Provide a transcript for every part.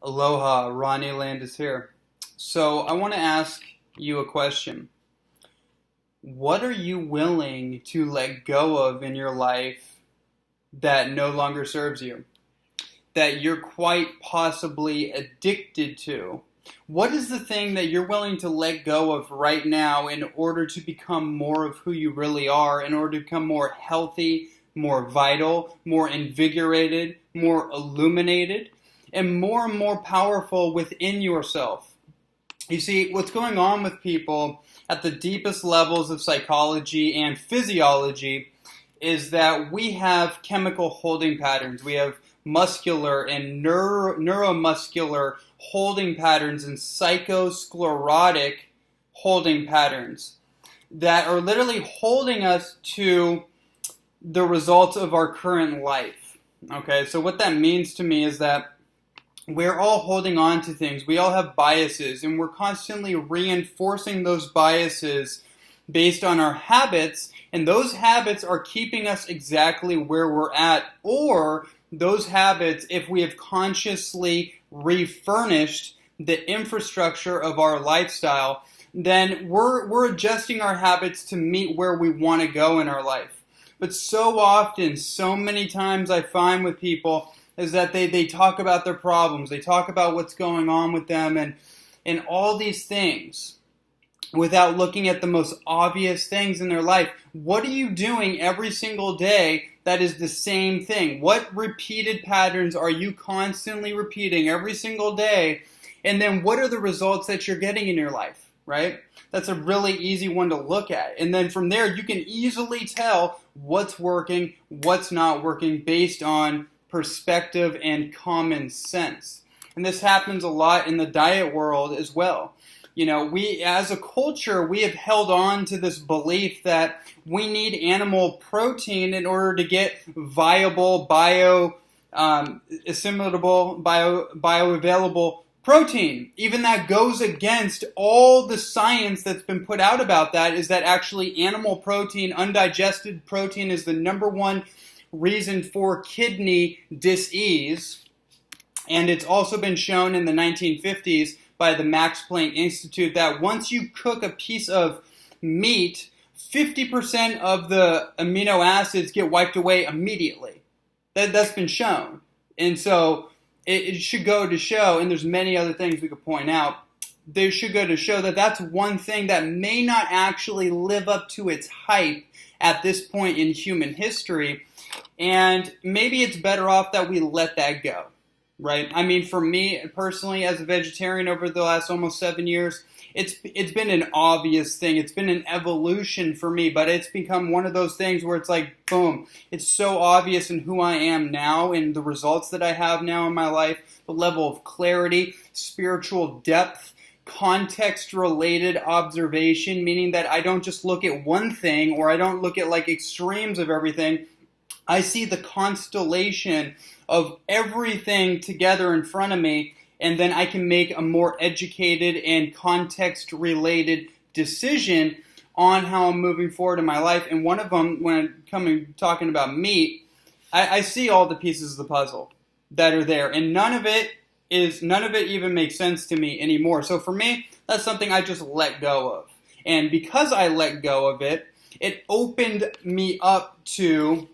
Aloha, Ronnie Landis here. So I want to ask you a question. What are you willing to let go of in your life that no longer serves you? That you're quite possibly addicted to? What is the thing that you're willing to let go of right now in order to become more of who you really are, in order to become more healthy, more vital, more invigorated, more illuminated, and more powerful within yourself? You see, what's going on with people at the deepest levels of psychology and physiology is that we have chemical holding patterns. We have muscular and neuromuscular holding patterns and psychosclerotic holding patterns that are literally holding us to the results of our current life. Okay, so what that means to me is that we're all holding on to things. We all have biases, and we're constantly reinforcing those biases based on our habits, and those habits are keeping us exactly where we're at, or those habits, if we have consciously refurnished the infrastructure of our lifestyle, then we're adjusting our habits to meet where we want to go in our life. But so often, so many times I find with people is that they talk about their problems, they talk about what's going on with them and all these things without looking at the most obvious things in their life. What are you doing every single day that is the same thing? What repeated patterns are you constantly repeating every single day? And then what are the results that you're getting in your life, right? That's a really easy one to look at. And then from there, you can easily tell what's working, what's not working based on perspective and common sense. And this happens a lot in the diet world as well. You know, we as a culture, we have held on to this belief that we need animal protein in order to get viable, bioavailable protein. Even that goes against all the science that's been put out about that, is that actually animal protein, undigested protein, is the number one reason for kidney disease. And it's also been shown in the 1950s by the Max Planck Institute that once you cook a piece of meat, 50% of the amino acids get wiped away immediately. That's been shown. And so it should go to show, and there's many other things we could point out, they should go to show that that's one thing that may not actually live up to its hype at this point in human history. And maybe it's better off that we let that go. Right? I mean, for me personally, as a vegetarian over the last almost 7 years, it's been an obvious thing. It's been an evolution for me, but it's become one of those things where it's like, boom, it's so obvious in who I am now and the results that I have now in my life, the level of clarity, spiritual depth, context-related observation, meaning that I don't just look at one thing or I don't look at like extremes of everything. I see the constellation of everything together in front of me, and then I can make a more educated and context-related decision on how I'm moving forward in my life. And one of them, when I'm talking about meat, I see all the pieces of the puzzle that are there, and none of it even makes sense to me anymore. So for me, that's something I just let go of. And because I let go of it, it opened me up to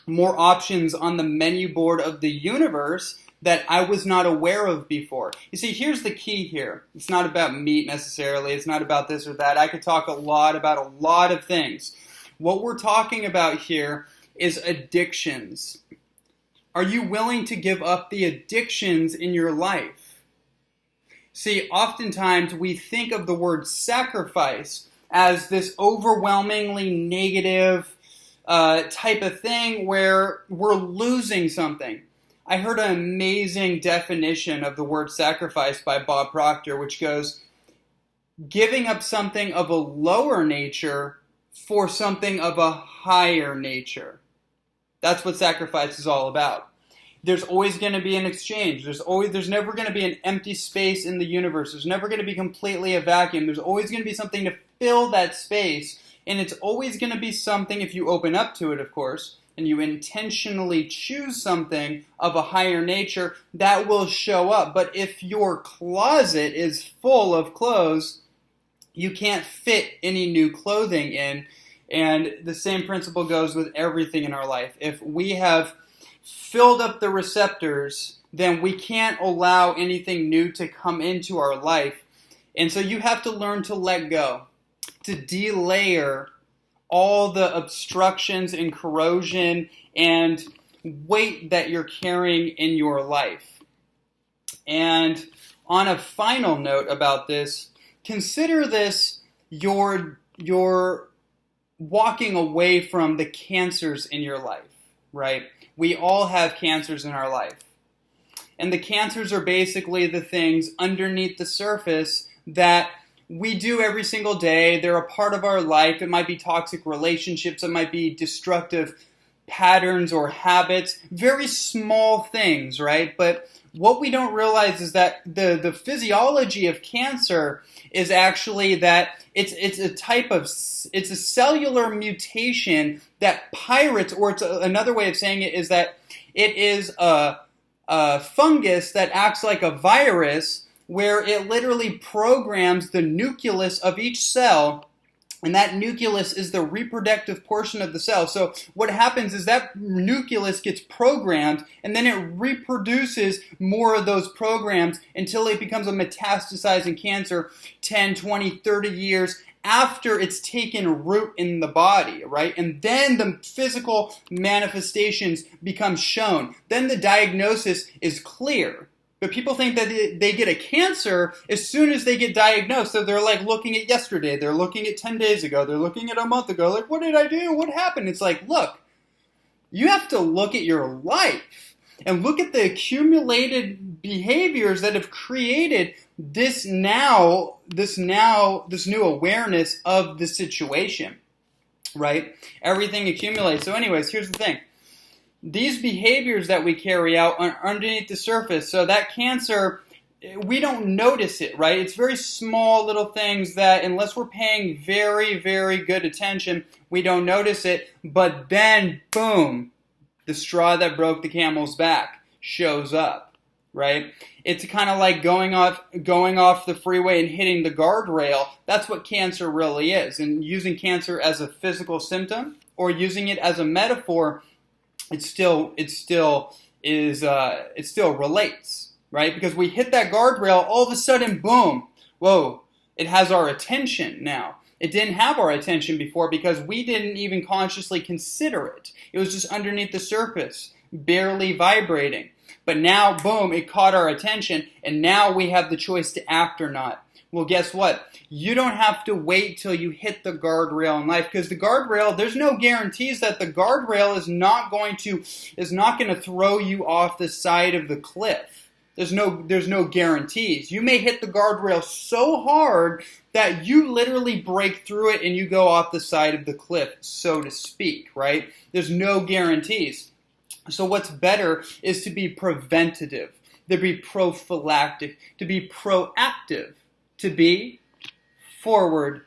more options on the menu board of the universe that I was not aware of before. You see, here's the key here. It's not about meat necessarily. It's not about this or that. I could talk a lot about a lot of things. What we're talking about here is addictions. Are you willing to give up the addictions in your life? See, oftentimes we think of the word sacrifice as this overwhelmingly negative type of thing where we're losing something. I heard an amazing definition of the word sacrifice by Bob Proctor, which goes, giving up something of a lower nature for something of a higher nature. That's what sacrifice is all about. There's always going to be an exchange. There's never going to be an empty space in the universe. There's never going to be completely a vacuum. There's always going to be something to fill that space. And it's always going to be something, if you open up to it, of course, and you intentionally choose something of a higher nature, that will show up. But if your closet is full of clothes, you can't fit any new clothing in. And the same principle goes with everything in our life. If we have filled up the receptors, then we can't allow anything new to come into our life. And so you have to learn to let go, to delayer all the obstructions and corrosion and weight that you're carrying in your life. And on a final note about this, consider this your walking away from the cancers in your life, right? We all have cancers in our life. And the cancers are basically the things underneath the surface that we do every single day. They're a part of our life. It might be toxic relationships. It might be destructive patterns or habits. Very small things, right? But what we don't realize is that the physiology of cancer is actually that it's a cellular mutation that pirates, or it's another way of saying it is that it is a fungus that acts like a virus, where it literally programs the nucleus of each cell, and that nucleus is the reproductive portion of the cell. So what happens is that nucleus gets programmed, and then it reproduces more of those programs until it becomes a metastasizing cancer 10, 20, 30 years after it's taken root in the body, right? And then the physical manifestations become shown. Then the diagnosis is clear. But people think that they get a cancer as soon as they get diagnosed. So they're like looking at yesterday. They're looking at 10 days ago. They're looking at a month ago. Like, what did I do? What happened? It's like, look, you have to look at your life and look at the accumulated behaviors that have created this new awareness of the situation, right? Everything accumulates. So anyways, here's the thing. These behaviors that we carry out are underneath the surface. So that cancer, we don't notice it, right? It's very small little things that unless we're paying very, very good attention, we don't notice it. But then, boom, the straw that broke the camel's back shows up, right? It's kind of like going off the freeway and hitting the guardrail. That's what cancer really is. And using cancer as a physical symptom or using it as a metaphor, it still relates, right? Because we hit that guardrail, all of a sudden, boom, whoa, it has our attention now. It didn't have our attention before because we didn't even consciously consider it. It was just underneath the surface, barely vibrating. But now, boom, it caught our attention, and now we have the choice to act or not. Well, guess what? You don't have to wait till you hit the guardrail in life, because the guardrail, there's no guarantees that the guardrail is not going to throw you off the side of the cliff. There's no guarantees. You may hit the guardrail so hard that you literally break through it and you go off the side of the cliff, so to speak, right? There's no guarantees. So what's better is to be preventative, to be prophylactic, to be proactive, to be forward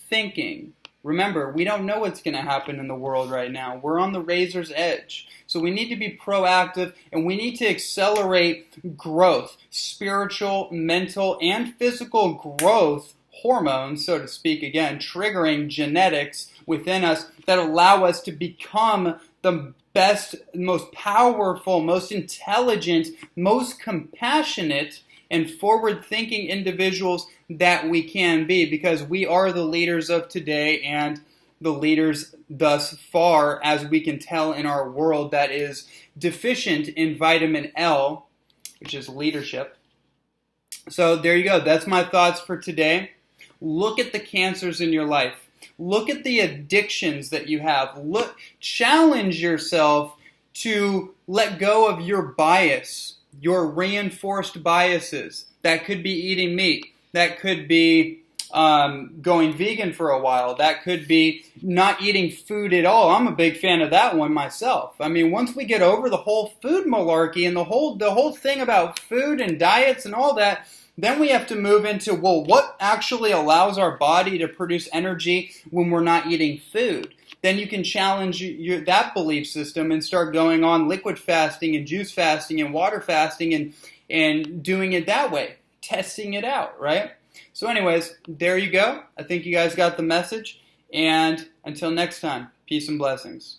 thinking. Remember, we don't know what's going to happen in the world right now. We're on the razor's edge. So we need to be proactive, and we need to accelerate growth, spiritual, mental, and physical growth, hormones, so to speak, again, triggering genetics within us that allow us to become the best, most powerful, most intelligent, most compassionate, and forward-thinking individuals that we can be, because we are the leaders of today and the leaders thus far, as we can tell in our world that is deficient in vitamin L, which is leadership. So there you go. That's my thoughts for today. Look at the cancers in your life. Look at the addictions that you have. Challenge yourself to let go of your bias, your reinforced biases. That could be eating meat. That could be going vegan for a while. That could be not eating food at all. I'm a big fan of that one myself. I mean, once we get over the whole food malarkey and the whole thing about food and diets and all that, Then we have to move into, well, what actually allows our body to produce energy when we're not eating food? Then you can challenge that belief system and start going on liquid fasting and juice fasting and water fasting and doing it that way, testing it out, right? So anyways, there you go. I think you guys got the message. And until next time, peace and blessings.